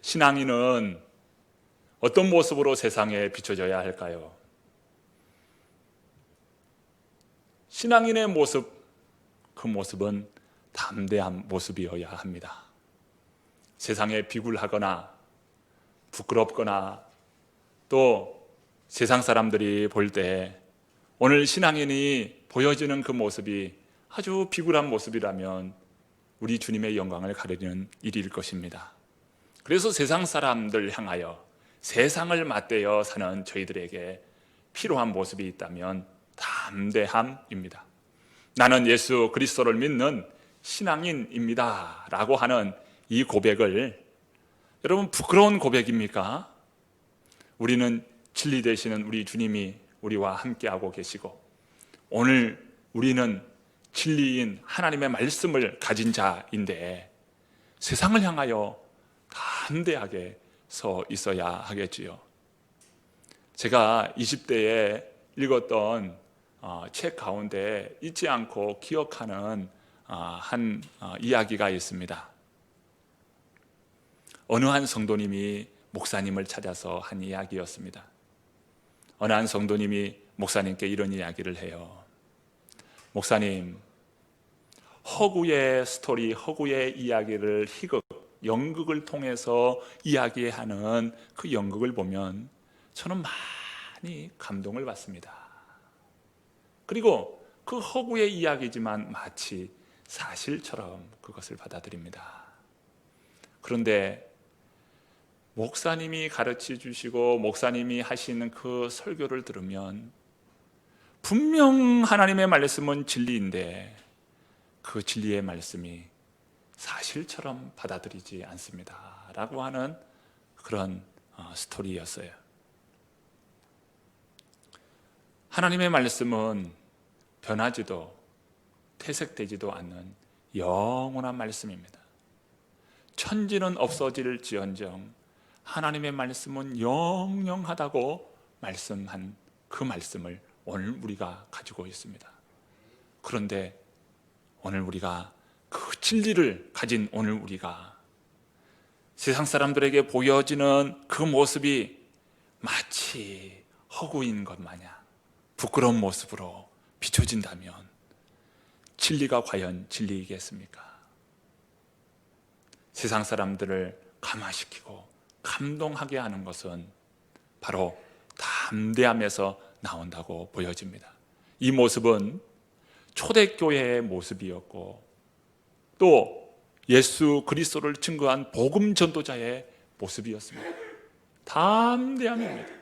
신앙인은 어떤 모습으로 세상에 비춰져야 할까요? 신앙인의 모습, 그 모습은 담대한 모습이어야 합니다. 세상에 비굴하거나 부끄럽거나 또 세상 사람들이 볼 때 오늘 신앙인이 보여지는 그 모습이 아주 비굴한 모습이라면 우리 주님의 영광을 가리는 일일 것입니다. 그래서 세상 사람들 향하여 세상을 맞대어 사는 저희들에게 필요한 모습이 있다면 담대함입니다. 나는 예수 그리스도를 믿는 신앙인입니다 라고 하는 이 고백을, 여러분 부끄러운 고백입니까? 우리는 진리 되시는 우리 주님이 우리와 함께하고 계시고 오늘 우리는 진리인 하나님의 말씀을 가진 자인데 세상을 향하여 담대하게 서 있어야 하겠지요. 제가 20대에 읽었던 책 가운데 잊지 않고 기억하는 한 이야기가 있습니다. 어느 한 성도님이 목사님을 찾아서 한 이야기였습니다. 어느 한 성도님이 목사님께 이런 이야기를 해요. 목사님, 허구의 스토리, 허구의 이야기를 희극, 연극을 통해서 이야기하는 그 연극을 보면 저는 많이 감동을 받습니다. 그리고 그 허구의 이야기지만 마치 사실처럼 그것을 받아들입니다. 그런데 목사님이 가르쳐 주시고 목사님이 하시는 그 설교를 들으면 분명 하나님의 말씀은 진리인데 그 진리의 말씀이 사실처럼 받아들이지 않습니다 라고 하는 그런 스토리였어요. 하나님의 말씀은 변하지도 퇴색되지도 않는 영원한 말씀입니다. 천지는 없어질지언정 하나님의 말씀은 영영하다고 말씀한 그 말씀을 오늘 우리가 가지고 있습니다. 그런데 오늘 우리가 그 진리를 가진 오늘 우리가 세상 사람들에게 보여지는 그 모습이 마치 허구인 것 마냥 부끄러운 모습으로 비춰진다면 진리가 과연 진리이겠습니까? 세상 사람들을 감화시키고 감동하게 하는 것은 바로 담대함에서 나온다고 보여집니다. 이 모습은 초대교회의 모습이었고 또 예수 그리스도를 증거한 복음 전도자의 모습이었습니다. 담대함입니다.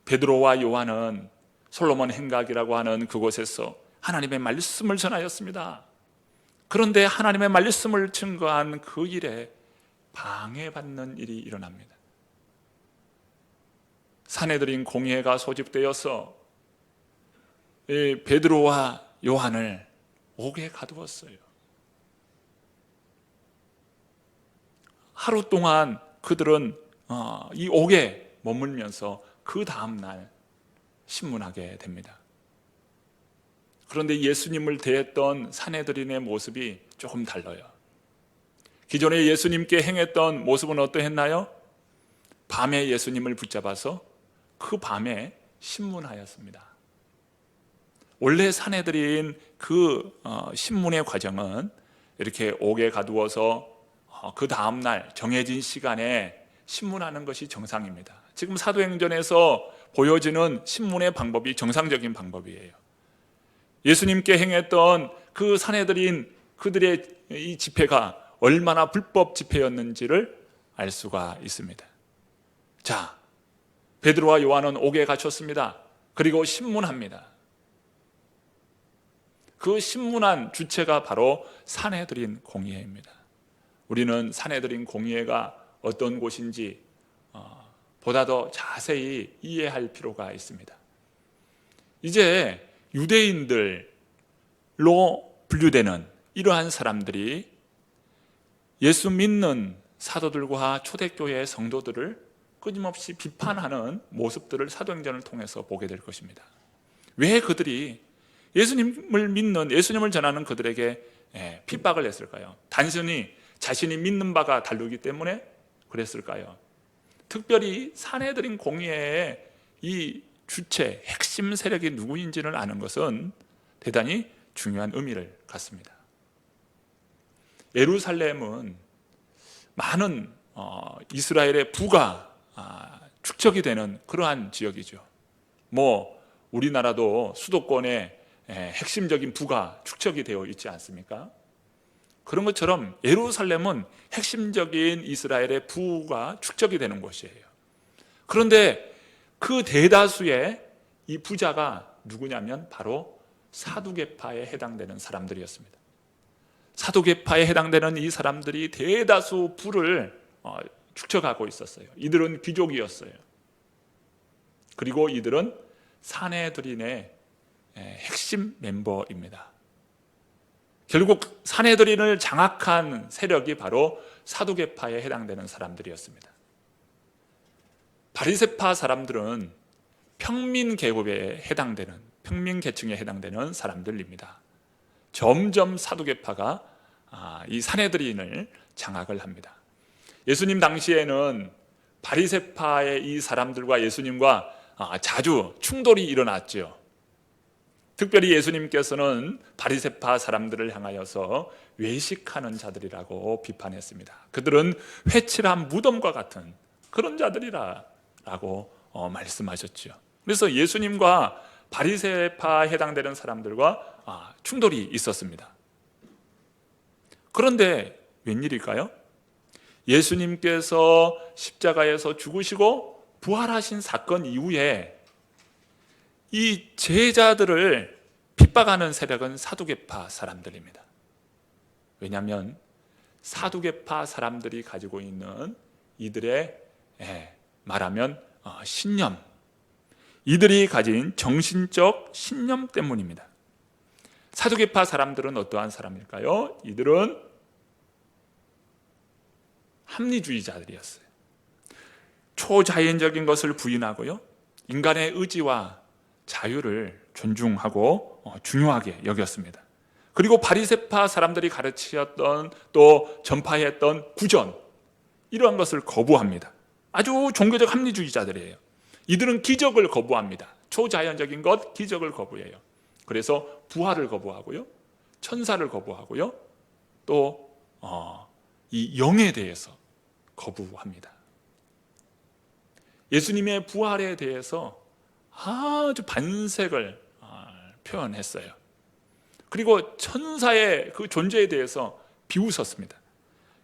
베드로와 요한은 솔로몬 행각이라고 하는 그곳에서 하나님의 말씀을 전하였습니다. 그런데 하나님의 말씀을 증거한 그 일에 방해받는 일이 일어납니다. 산헤드린 공회가 소집되어서 베드로와 요한을 옥에 가두었어요. 하루 동안 그들은 이 옥에 머물면서 그 다음날 신문하게 됩니다. 그런데 예수님을 대했던 산헤드린의 모습이 조금 달라요. 기존에 예수님께 행했던 모습은 어떠했나요? 밤에 예수님을 붙잡아서 그 밤에 신문하였습니다. 원래 산헤드린 그 신문의 과정은 이렇게 옥에 가두어서 그 다음날 정해진 시간에 신문하는 것이 정상입니다. 지금 사도행전에서 보여지는 신문의 방법이 정상적인 방법이에요. 예수님께 행했던 그 산헤드린 그들의 이 집회가 얼마나 불법 집회였는지를 알 수가 있습니다. 자, 베드로와 요한은 옥에 갇혔습니다. 그리고 신문합니다. 그 신문한 주체가 바로 산헤드린 공의회입니다. 우리는 산헤드린 공의회가 어떤 곳인지 보다 더 자세히 이해할 필요가 있습니다. 이제 유대인들로 분류되는 이러한 사람들이 예수 믿는 사도들과 초대교회의 성도들을 끊임없이 비판하는 모습들을 사도행전을 통해서 보게 될 것입니다. 왜 그들이 예수님을 믿는, 예수님을 전하는 그들에게 핍박을 했을까요? 단순히 자신이 믿는 바가 다르기 때문에 그랬을까요? 특별히 사내들인 공예의 이 주체, 핵심 세력이 누구인지를 아는 것은 대단히 중요한 의미를 갖습니다. 예루살렘은 많은 이스라엘의 부가 축적이 되는 그러한 지역이죠. 우리나라도 수도권에 핵심적인 부가 축적이 되어 있지 않습니까? 그런 것처럼 예루살렘은 핵심적인 이스라엘의 부가 축적이 되는 곳이에요. 그런데 그 대다수의 이 부자가 누구냐면 바로 사두개파에 해당되는 사람들이었습니다. 사두개파에 해당되는 이 사람들이 대다수 부를 축적하고 있었어요. 이들은 귀족이었어요. 그리고 이들은 사내들인의 핵심 멤버입니다. 결국 사내들인을 장악한 세력이 바로 사두개파에 해당되는 사람들이었습니다. 바리새파 사람들은 평민계급에 해당되는, 평민계층에 해당되는 사람들입니다. 점점 사두개파가 이 사내들인을 장악을 합니다. 예수님 당시에는 바리새파의 이 사람들과 예수님과 자주 충돌이 일어났죠. 특별히 예수님께서는 바리새파 사람들을 향하여서 외식하는 자들이라고 비판했습니다. 그들은 회칠한 무덤과 같은 그런 자들이라고 말씀하셨죠. 그래서 예수님과 바리새파에 해당되는 사람들과 충돌이 있었습니다. 그런데 웬일일까요? 예수님께서 십자가에서 죽으시고 부활하신 사건 이후에 이 제자들을 핍박하는 세력은 사두개파 사람들입니다. 왜냐하면 사두개파 사람들이 가지고 있는 이들의 말하면 신념, 이들이 가진 정신적 신념 때문입니다. 사두개파 사람들은 어떠한 사람일까요? 이들은 합리주의자들이었어요. 초자연적인 것을 부인하고요, 인간의 의지와 자유를 존중하고 중요하게 여겼습니다. 그리고 바리새파 사람들이 가르치었던, 또 전파했던 구전, 이러한 것을 거부합니다. 아주 종교적 합리주의자들이에요. 이들은 기적을 거부합니다. 초자연적인 것, 기적을 거부해요. 그래서 부활을 거부하고요, 천사를 거부하고요, 또 이 영에 대해서 거부합니다. 예수님의 부활에 대해서 아주 반색을 표현했어요. 그리고 천사의 그 존재에 대해서 비웃었습니다.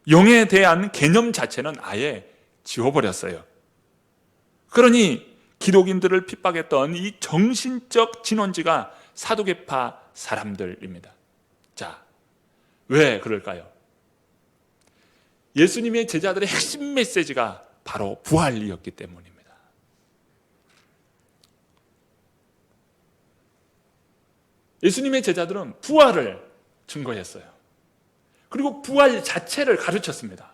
영에 대한 개념 자체는 아예 지워버렸어요. 그러니 기독인들을 핍박했던 이 정신적 진원지가 사두개파 사람들입니다. 자, 왜 그럴까요? 예수님의 제자들의 핵심 메시지가 바로 부활이었기 때문입니다. 예수님의 제자들은 부활을 증거했어요. 그리고 부활 자체를 가르쳤습니다.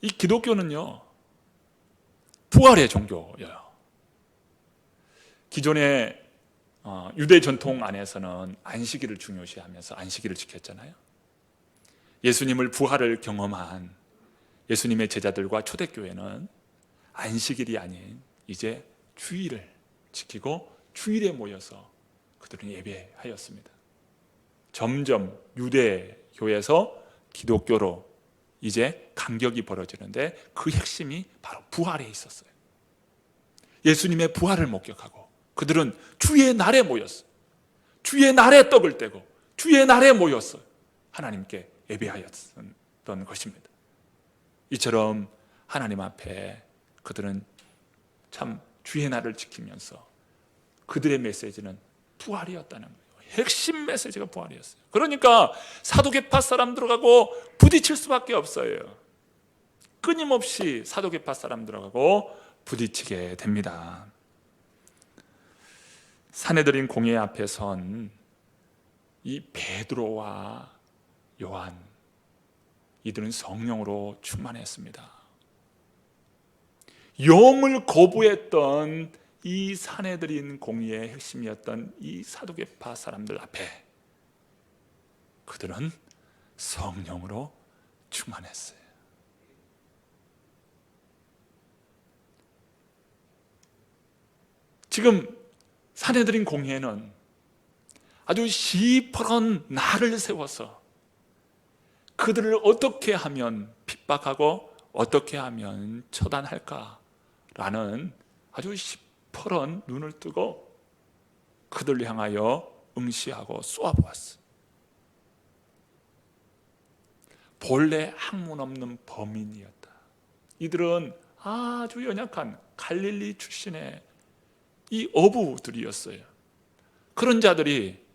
이 기독교는요, 부활의 종교예요. 기존의 유대 전통 안에서는 안식일을 중요시하면서 안식일을 지켰잖아요. 예수님을 부활을 경험한 예수님의 제자들과 초대교회는 안식일이 아닌 이제 주일을 지키고 주일에 모여서 그들은 예배하였습니다. 점점 유대교에서 기독교로 이제 간격이 벌어지는데 그 핵심이 바로 부활에 있었어요. 예수님의 부활을 목격하고 그들은 주의 날에 모였어요. 주의 날에 떡을 떼고 주의 날에 모였어요. 하나님께 예배하였던 것입니다. 이처럼 하나님 앞에 그들은 참 주의 날을 지키면서 그들의 메시지는 부활이었다는 거예요. 핵심 메시지가 부활이었어요. 그러니까 사두개파 사람들하고 부딪힐 수밖에 없어요. 끊임없이 사두개파 사람들하고 부딪히게 됩니다. 사내들인 공회 앞에 선 이 베드로와 요한, 이들은 성령으로 충만했습니다. 영을 거부했던 이 사내들인 공의의 핵심이었던 이 사두개파 사람들 앞에 그들은 성령으로 충만했어요. 지금 사내들인 공회는 아주 시퍼런 날을 세워서 그들을 어떻게 하면 핍박하고 어떻게 하면 처단할까라는 아주 시퍼런 눈을 뜨고 그들을 향하여 응시하고 쏘아보았어. 본래 학문 없는 범인이었다. 이들은 아주 연약한 갈릴리 출신의 이 어부들이었어요. 그런 자들이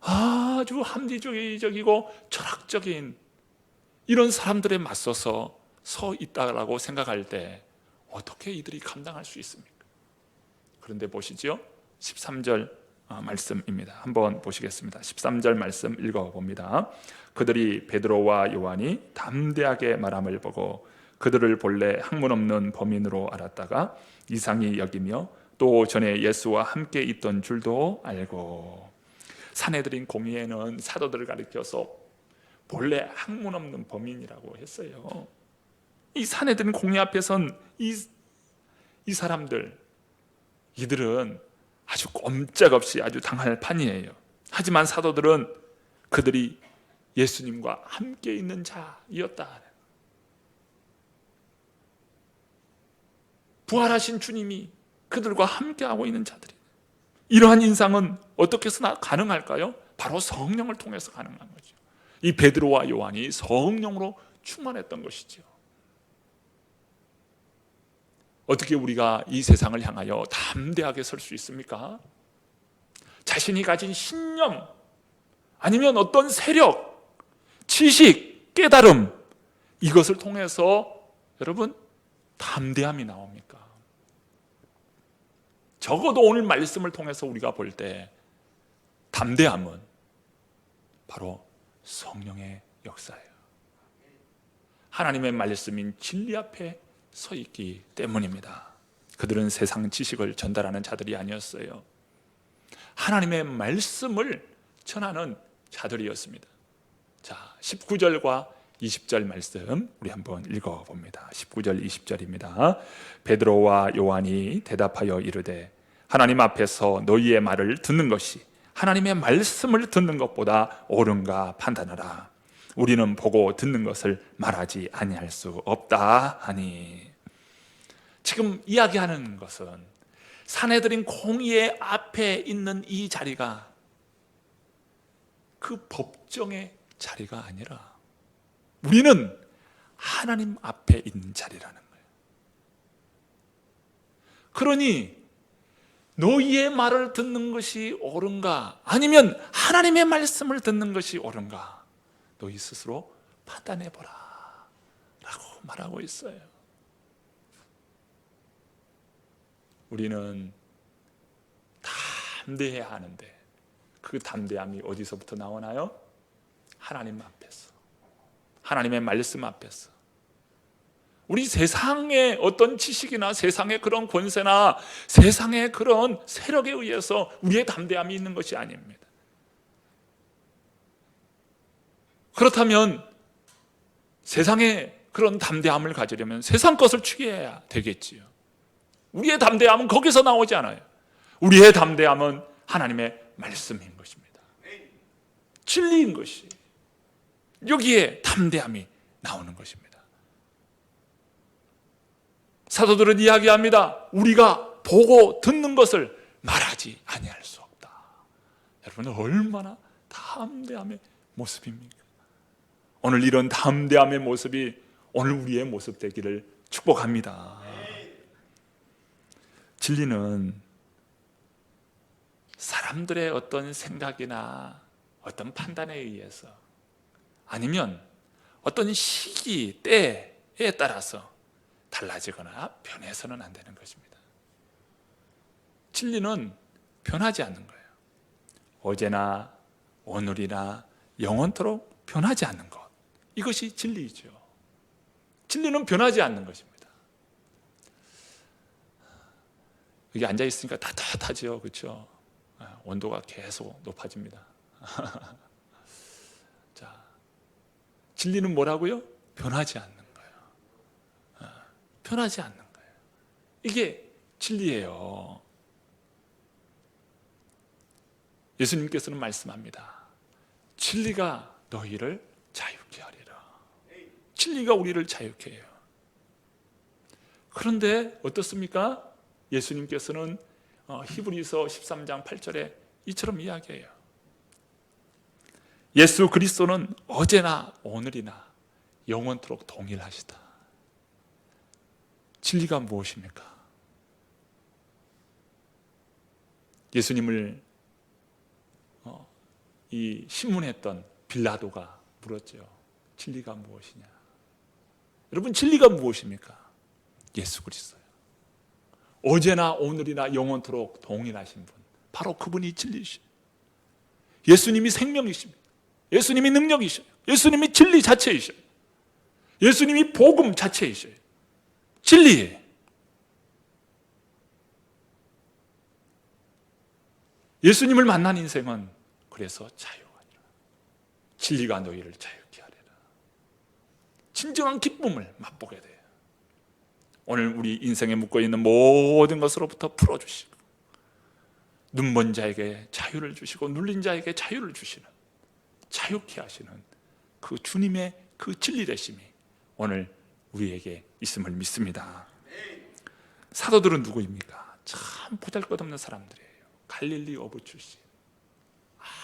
아주 합리주의적이고 철학적인 이런 사람들에 맞서서 서 있다라고 생각할 때 어떻게 이들이 감당할 수 있습니까? 그런데 보시죠. 13절 말씀입니다. 한번 보시겠습니다. 13절 말씀 읽어봅니다. 그들이 베드로와 요한이 담대하게 말함을 보고 그들을 본래 학문 없는 범인으로 알았다가 이상히 여기며 또 전에 예수와 함께 있던 줄도 알고. 사내들인 공의회는 사도들을 가리켜서 본래 학문 없는 범인이라고 했어요. 이 사내들인 공의 앞에선 이 사람들, 이들은 아주 꼼짝없이 아주 당할 판이에요. 하지만 사도들은 그들이 예수님과 함께 있는 자였다. 부활하신 주님이 그들과 함께하고 있는 자들이. 이러한 인상은 어떻게 해서 가능할까요? 바로 성령을 통해서 가능한 거죠. 이 베드로와 요한이 성령으로 충만했던 것이죠. 어떻게 우리가 이 세상을 향하여 담대하게 설 수 있습니까? 자신이 가진 신념, 아니면 어떤 세력, 지식, 깨달음, 이것을 통해서 여러분 담대함이 나옵니까? 적어도 오늘 말씀을 통해서 우리가 볼 때 담대함은 바로 성령의 역사예요. 하나님의 말씀인 진리 앞에 서 있기 때문입니다. 그들은 세상 지식을 전달하는 자들이 아니었어요. 하나님의 말씀을 전하는 자들이었습니다. 자, 19절과 20절 말씀 우리 한번 읽어봅니다. 19절 20절입니다. 베드로와 요한이 대답하여 이르되 하나님 앞에서 너희의 말을 듣는 것이 하나님의 말씀을 듣는 것보다 옳은가 판단하라. 우리는 보고 듣는 것을 말하지 아니할 수 없다 하니. 지금 이야기하는 것은 사내들인 공의의 앞에 있는 이 자리가 그 법정의 자리가 아니라 우리는 하나님 앞에 있는 자리라는 거예요. 그러니 너희의 말을 듣는 것이 옳은가 아니면 하나님의 말씀을 듣는 것이 옳은가 너희 스스로 판단해보라 라고 말하고 있어요. 우리는 담대해야 하는데 그 담대함이 어디서부터 나오나요? 하나님 앞에서, 하나님의 말씀 앞에서. 우리 세상의 어떤 지식이나 세상의 그런 권세나 세상의 그런 세력에 의해서 우리의 담대함이 있는 것이 아닙니다. 그렇다면 세상의 그런 담대함을 가지려면 세상 것을 취해야 되겠지요. 우리의 담대함은 거기서 나오지 않아요. 우리의 담대함은 하나님의 말씀인 것입니다. 진리인 것이 여기에 담대함이 나오는 것입니다. 사도들은 이야기합니다. 우리가 보고 듣는 것을 말하지 아니할 수 없다. 여러분 얼마나 담대함의 모습입니까? 오늘 이런 담대함의 모습이 오늘 우리의 모습 되기를 축복합니다. 진리는 사람들의 어떤 생각이나 어떤 판단에 의해서 아니면 어떤 시기, 때에 따라서 달라지거나 변해서는 안 되는 것입니다. 진리는 변하지 않는 거예요. 어제나 오늘이나 영원토록 변하지 않는 것. 이것이 진리이죠. 진리는 변하지 않는 것입니다. 여기 앉아 있으니까 따뜻하죠, 그렇죠? 온도가 계속 높아집니다. 진리는 뭐라고요? 변하지 않는 거예요. 변하지 않는 거예요. 이게 진리예요. 예수님께서는 말씀합니다. 진리가 너희를 자유케 하리라. 진리가 우리를 자유케 해요. 그런데 어떻습니까? 예수님께서는 히브리서 13장 8절에 이처럼 이야기해요. 예수 그리스도는 어제나 오늘이나 영원토록 동일하시다. 진리가 무엇입니까? 예수님을 이 신문했던 빌라도가 물었죠. 진리가 무엇이냐? 여러분, 진리가 무엇입니까? 예수 그리스도요. 어제나 오늘이나 영원토록 동일하신 분, 바로 그분이 진리시죠. 예수님이 생명이십니다. 예수님이 능력이셔요. 예수님이 진리 자체이셔요. 예수님이 복음 자체이셔요. 진리예요. 예수님을 만난 인생은 그래서 자유가 아니라 진리가 너희를 자유케 하리라. 진정한 기쁨을 맛보게 돼요. 오늘 우리 인생에 묶어있는 모든 것으로부터 풀어주시고, 눈먼 자에게 자유를 주시고 눌린 자에게 자유를 주시는, 자유케 하시는 그 주님의 그 진리 되심이 오늘 우리에게 있음을 믿습니다. 사도들은 누구입니까? 참 보잘것없는 사람들이에요. 갈릴리 어부 출신,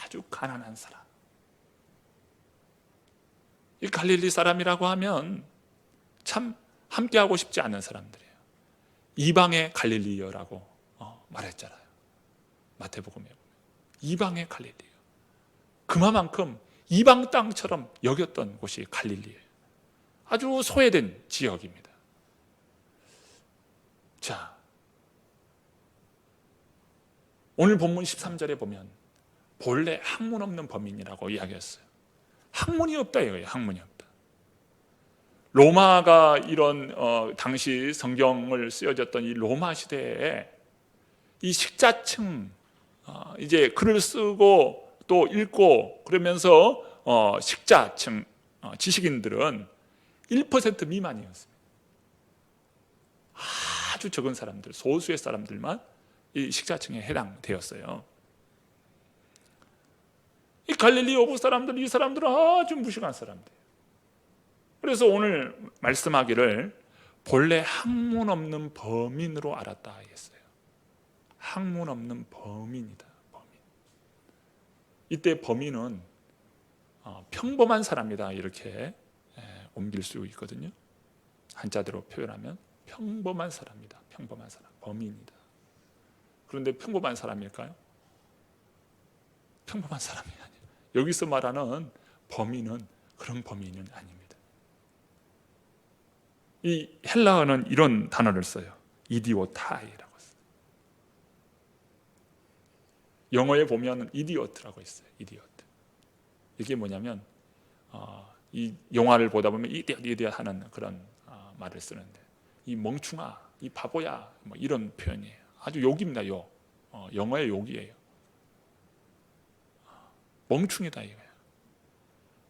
아주 가난한 사람. 이 갈릴리 사람이라고 하면 참 함께하고 싶지 않은 사람들이에요. 이방의 갈릴리여라고 말했잖아요. 마태복음에 보면 이방의 갈릴리요. 그만큼 이방 땅처럼 여겼던 곳이 갈릴리예요. 아주 소외된 지역입니다. 자, 오늘 본문 13절에 보면 본래 학문 없는 범인이라고 이야기했어요. 학문이 없다 이거예요. 학문이 없다. 로마가 이런 당시 성경을 쓰여졌던 이 로마 시대에 이 식자층, 이제 글을 쓰고 또 읽고 그러면서 식자층 지식인들은 1% 미만이었습니다. 아주 적은 사람들, 소수의 사람들만 이 식자층에 해당되었어요. 이 갈릴리 어부 사람들, 이 사람들은 아주 무식한 사람들이에요. 그래서 오늘 말씀하기를 본래 학문 없는 범인으로 알았다 했어요. 학문 없는 범인이다. 범인. 이때 범인은 평범한 사람이다 이렇게 옮길 수 있거든요. 한자대로 표현하면 평범한 사람이다. 평범한 사람, 범인이다. 그런데 평범한 사람일까요? 평범한 사람이 아니에요. 여기서 말하는 범인은 그런 범인은 아닙니다. 이 헬라어는 이런 단어를 써요. 이디오타이라고 써요. 영어에 보면 이디어트라고 있어요. 이디어트. 이게 뭐냐면 이 영화를 보다 보면 이디엇 하는 그런 말을 쓰는데, 이 멍충아, 이 바보야, 뭐 이런 표현이에요. 아주 욕입니다. 욕. 영어의 욕이에요. 멍충이다 이거예요.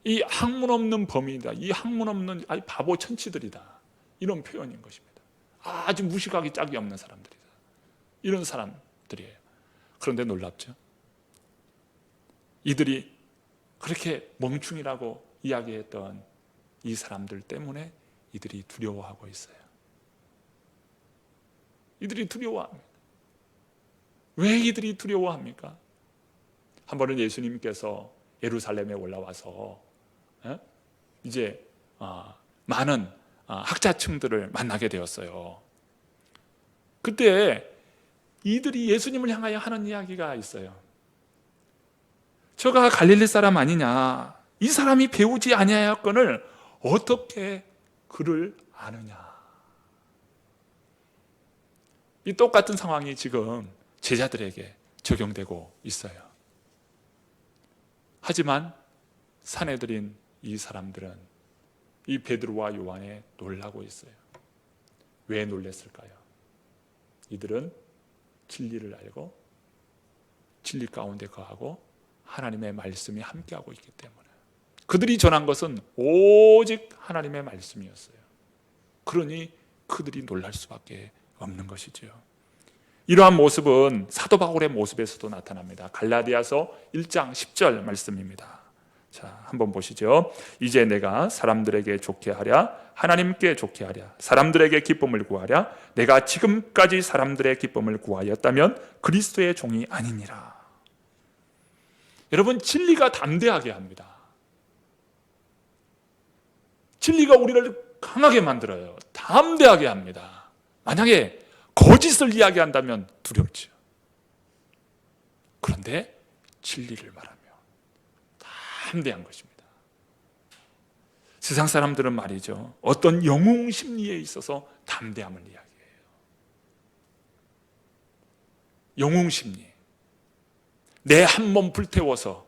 이 학문 없는 범인이다. 이 학문 없는 바보 천치들이다. 이런 표현인 것입니다. 아주 무식하기 짝이 없는 사람들이다. 이런 사람들이에요. 그런데 놀랍죠? 이들이 그렇게 멍충이라고 이야기했던 이 사람들 때문에 이들이 두려워하고 있어요. 이들이 두려워합니다. 왜 이들이 두려워합니까? 한 번은 예수님께서 예루살렘에 올라와서 이제 많은 학자층들을 만나게 되었어요. 그때 이들이 예수님을 향하여 하는 이야기가 있어요. 저가 갈릴리 사람 아니냐? 이 사람이 배우지 아니하였거늘 어떻게 그를 아느냐? 이 똑같은 상황이 지금 제자들에게 적용되고 있어요. 하지만 사내들인 이 사람들은 이 베드로와 요한에 놀라고 있어요. 왜 놀랐을까요? 이들은 진리를 알고 진리 가운데 거하고 하나님의 말씀이 함께하고 있기 때문에. 그들이 전한 것은 오직 하나님의 말씀이었어요. 그러니 그들이 놀랄 수밖에 없는 것이죠. 이러한 모습은 사도 바울의 모습에서도 나타납니다. 갈라디아서 1장 10절 말씀입니다. 자, 한번 보시죠. 이제 내가 사람들에게 좋게 하랴 하나님께 좋게 하랴 사람들에게 기쁨을 구하랴 내가 지금까지 사람들의 기쁨을 구하였다면 그리스도의 종이 아니니라. 여러분, 진리가 담대하게 합니다. 진리가 우리를 강하게 만들어요. 담대하게 합니다. 만약에 거짓을 이야기한다면 두렵죠. 그런데 진리를 말하면 담대한 것입니다. 세상 사람들은 말이죠, 어떤 영웅 심리에 있어서 담대함을 이야기해요. 영웅 심리, 내 한 몸 불태워서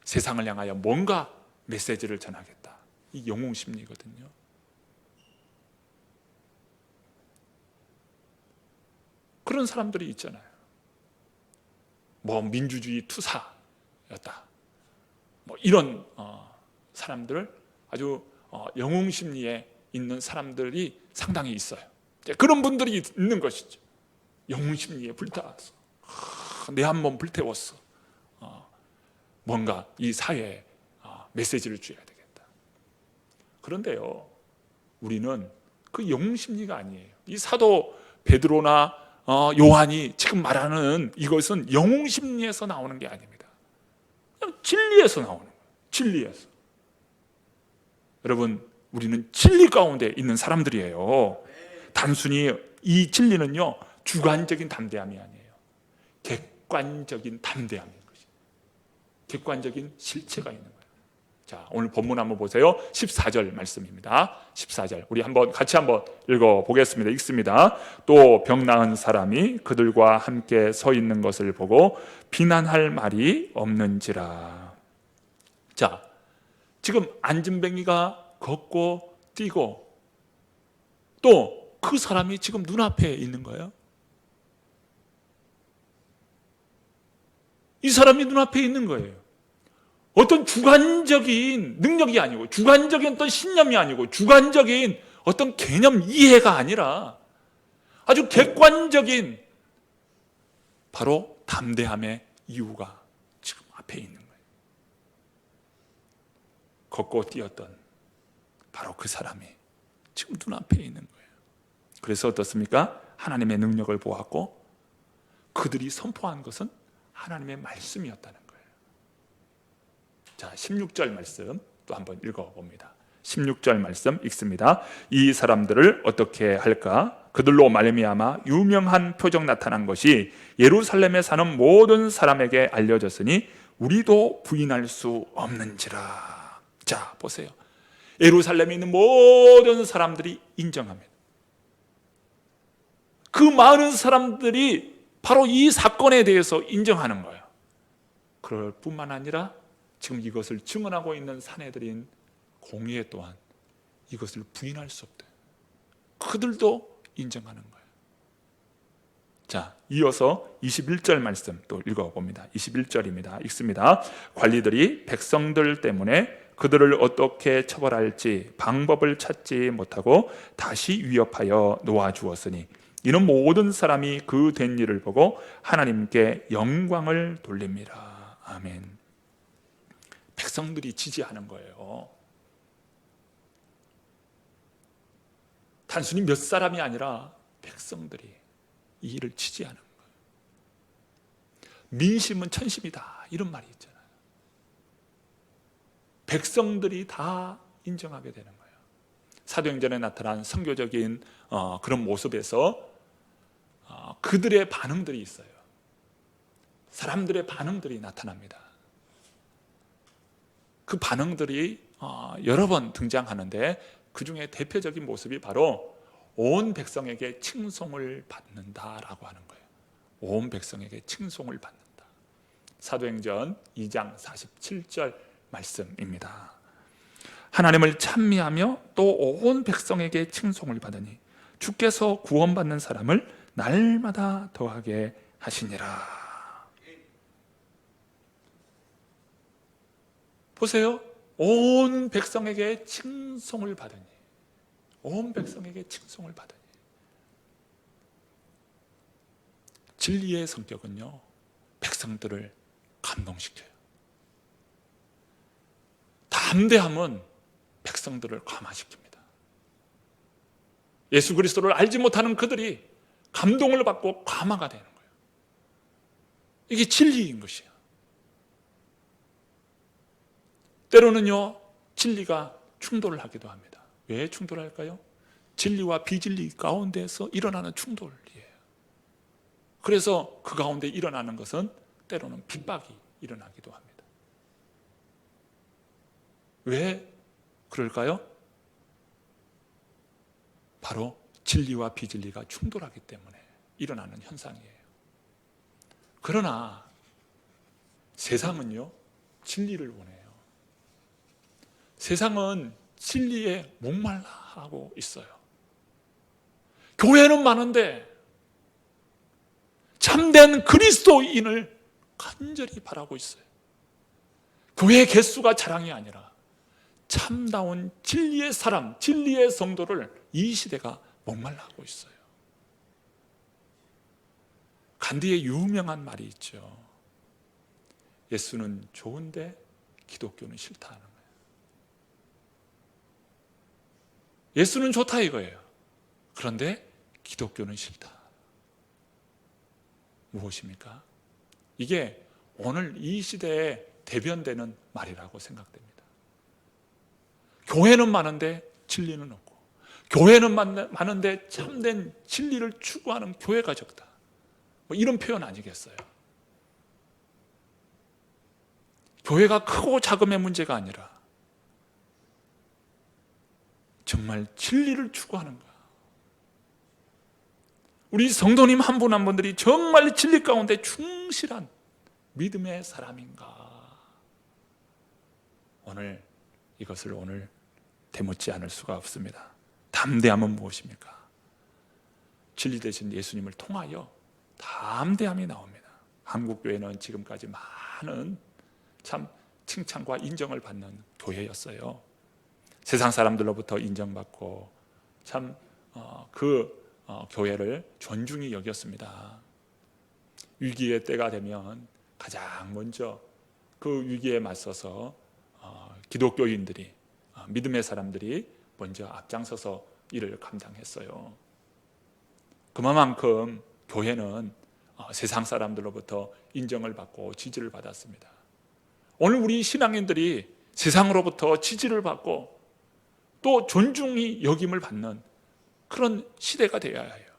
세상을 향하여 뭔가 메시지를 전하겠다, 이 영웅 심리거든요. 그런 사람들이 있잖아요. 뭐 민주주의 투사였다, 뭐 이런 사람들, 아주 영웅 심리에 있는 사람들이 상당히 있어요. 그런 분들이 있는 것이죠. 영웅 심리에 불타서 내 한 몸 불태웠어, 뭔가 이 사회에 메시지를 줘야 되겠다. 그런데요, 우리는 그 영웅 심리가 아니에요. 이 사도 베드로나 요한이 지금 말하는 이것은 영웅 심리에서 나오는 게 아닙니다. 그냥 진리에서 나오는 거예요. 진리에서. 여러분, 우리는 진리 가운데 있는 사람들이에요. 단순히 이 진리는요, 주관적인 담대함이 아니에요. 객관적인 담대함인 것이에요. 객관적인 실체가 있는 거예요. 자, 오늘 본문 한번 보세요. 14절 말씀입니다. 14절 우리 같이 한번 읽어보겠습니다. 읽습니다. 또 병 나은 사람이 그들과 함께 서 있는 것을 보고 비난할 말이 없는지라. 자, 지금 안진뱅이가 걷고 뛰고 또 그 사람이 지금 눈앞에 있는 거예요. 이 사람이 눈앞에 있는 거예요. 어떤 주관적인 능력이 아니고, 주관적인 어떤 신념이 아니고, 주관적인 어떤 개념 이해가 아니라 아주 객관적인 바로 담대함의 이유가 지금 앞에 있는 거예요. 걷고 뛰었던 바로 그 사람이 지금 눈앞에 있는 거예요. 그래서 어떻습니까? 하나님의 능력을 보았고 그들이 선포한 것은 하나님의 말씀이었다는 거예요. 자, 16절 말씀 또 한번 읽어봅니다. 16절 말씀 읽습니다. 이 사람들을 어떻게 할까? 그들로 말미암아 유명한 표적 나타난 것이 예루살렘에 사는 모든 사람에게 알려졌으니 우리도 부인할 수 없는지라. 자, 보세요. 예루살렘에 있는 모든 사람들이 인정합니다. 그 많은 사람들이 바로 이 사건에 대해서 인정하는 거예요. 그럴 뿐만 아니라 지금 이것을 증언하고 있는 사내들인 공회 또한 이것을 부인할 수 없다. 그들도 인정하는 거예요. 자, 이어서 21절 말씀 또 읽어봅니다. 21절입니다. 읽습니다. 관리들이 백성들 때문에 그들을 어떻게 처벌할지 방법을 찾지 못하고 다시 위협하여 놓아주었으니 이는 모든 사람이 그 된 일을 보고 하나님께 영광을 돌립니다. 아멘. 백성들이 지지하는 거예요. 단순히 몇 사람이 아니라 백성들이 이 일을 지지하는 거예요. 민심은 천심이다, 이런 말이 있잖아요. 백성들이 다 인정하게 되는 거예요. 사도행전에 나타난 선교적인 그런 모습에서 그들의 반응들이 있어요. 사람들의 반응들이 나타납니다. 그 반응들이 여러 번 등장하는데 그 중에 대표적인 모습이 바로 온 백성에게 칭송을 받는다라고 하는 거예요. 온 백성에게 칭송을 받는다. 사도행전 2장 47절 말씀입니다. 하나님을 찬미하며 또 온 백성에게 칭송을 받으니 주께서 구원받는 사람을 날마다 더하게 하시니라. 보세요. 온 백성에게 칭송을 받으니, 온 백성에게 칭송을 받으니. 진리의 성격은요, 백성들을 감동시켜요. 담대함은 백성들을 감화시킵니다. 예수 그리스도를 알지 못하는 그들이 감동을 받고 감화가 되는 거예요. 이게 진리인 것이에요. 때로는요, 진리가 충돌을 하기도 합니다. 왜 충돌할까요? 진리와 비진리 가운데서 일어나는 충돌이에요. 그래서 그 가운데 일어나는 것은 때로는 핍박이 일어나기도 합니다. 왜 그럴까요? 바로 진리와 비진리가 충돌하기 때문에 일어나는 현상이에요. 그러나 세상은요, 진리를 원해요. 세상은 진리에 목말라하고 있어요. 교회는 많은데 참된 그리스도인을 간절히 바라고 있어요. 교회 개수가 자랑이 아니라 참다운 진리의 사람, 진리의 성도를 이 시대가 목말라하고 있어요. 간디의 유명한 말이 있죠. 예수는 좋은데 기독교는 싫다는 거예요. 예수는 좋다 이거예요. 그런데 기독교는 싫다. 무엇입니까? 이게 오늘 이 시대에 대변되는 말이라고 생각됩니다. 교회는 많은데 진리는 없고, 교회는 많은데 참된 진리를 추구하는 교회가 적다. 뭐 이런 표현 아니겠어요? 교회가 크고 작음의 문제가 아니라 정말 진리를 추구하는 거야. 우리 성도님 한 분 한 분들이 정말 진리 가운데 충실한 믿음의 사람인가? 오늘 이것을 오늘 되묻지 않을 수가 없습니다. 담대함은 무엇입니까? 진리 되신 예수님을 통하여 담대함이 나옵니다. 한국교회는 지금까지 많은 참 칭찬과 인정을 받는 교회였어요. 세상 사람들로부터 인정받고 참 교회를 존중히 여겼습니다. 위기의 때가 되면 가장 먼저 그 위기에 맞서서 기독교인들이, 믿음의 사람들이 먼저 앞장서서 일을 감당했어요. 그만큼 교회는 세상 사람들로부터 인정을 받고 지지를 받았습니다. 오늘 우리 신앙인들이 세상으로부터 지지를 받고 또 존중이 여김을 받는 그런 시대가 되어야 해요.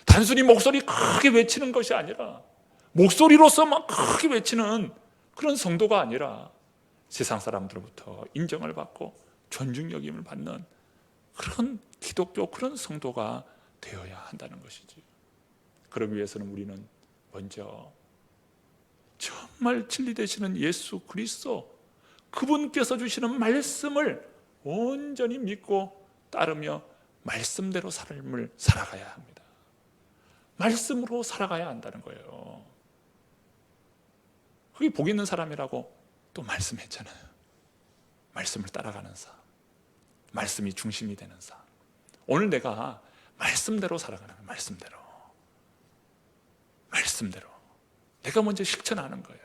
단순히 목소리 크게 외치는 것이 아니라, 목소리로서만 크게 외치는 그런 성도가 아니라 세상 사람들로부터 인정을 받고 존중 여김을 받는 그런 기독교, 그런 성도가 되어야 한다는 것이지. 그러기 위해서는 우리는 먼저 정말 진리 되시는 예수 그리스도, 그분께서 주시는 말씀을 온전히 믿고 따르며 말씀대로 삶을 살아가야 합니다. 말씀으로 살아가야 한다는 거예요. 그게 복 있는 사람이라고 또 말씀했잖아요. 말씀을 따라가는 삶, 말씀이 중심이 되는 삶. 오늘 내가 말씀대로 살아가는 거예요. 말씀대로 내가 먼저 실천하는 거예요.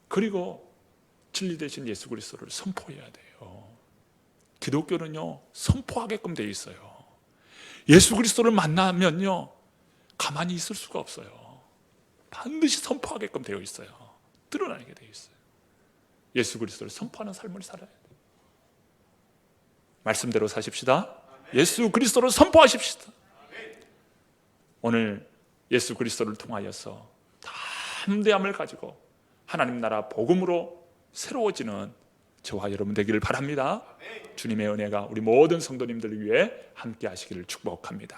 그리고 진리 되신 예수 그리스도를 선포해야 돼요. 기독교는요, 선포하게끔 되어 있어요. 예수 그리스도를 만나면요, 가만히 있을 수가 없어요. 반드시 선포하게끔 되어 있어요. 드러나게 되어 있어요. 예수 그리스도를 선포하는 삶을 살아야 돼요. 말씀대로 사십시다. 예수 그리스도를 선포하십시다. 오늘 예수 그리스도를 통하여서 담대함을 가지고 하나님 나라 복음으로 새로워지는 저와 여러분 되기를 바랍니다. 주님의 은혜가 우리 모든 성도님들을 위해 함께 하시기를 축복합니다.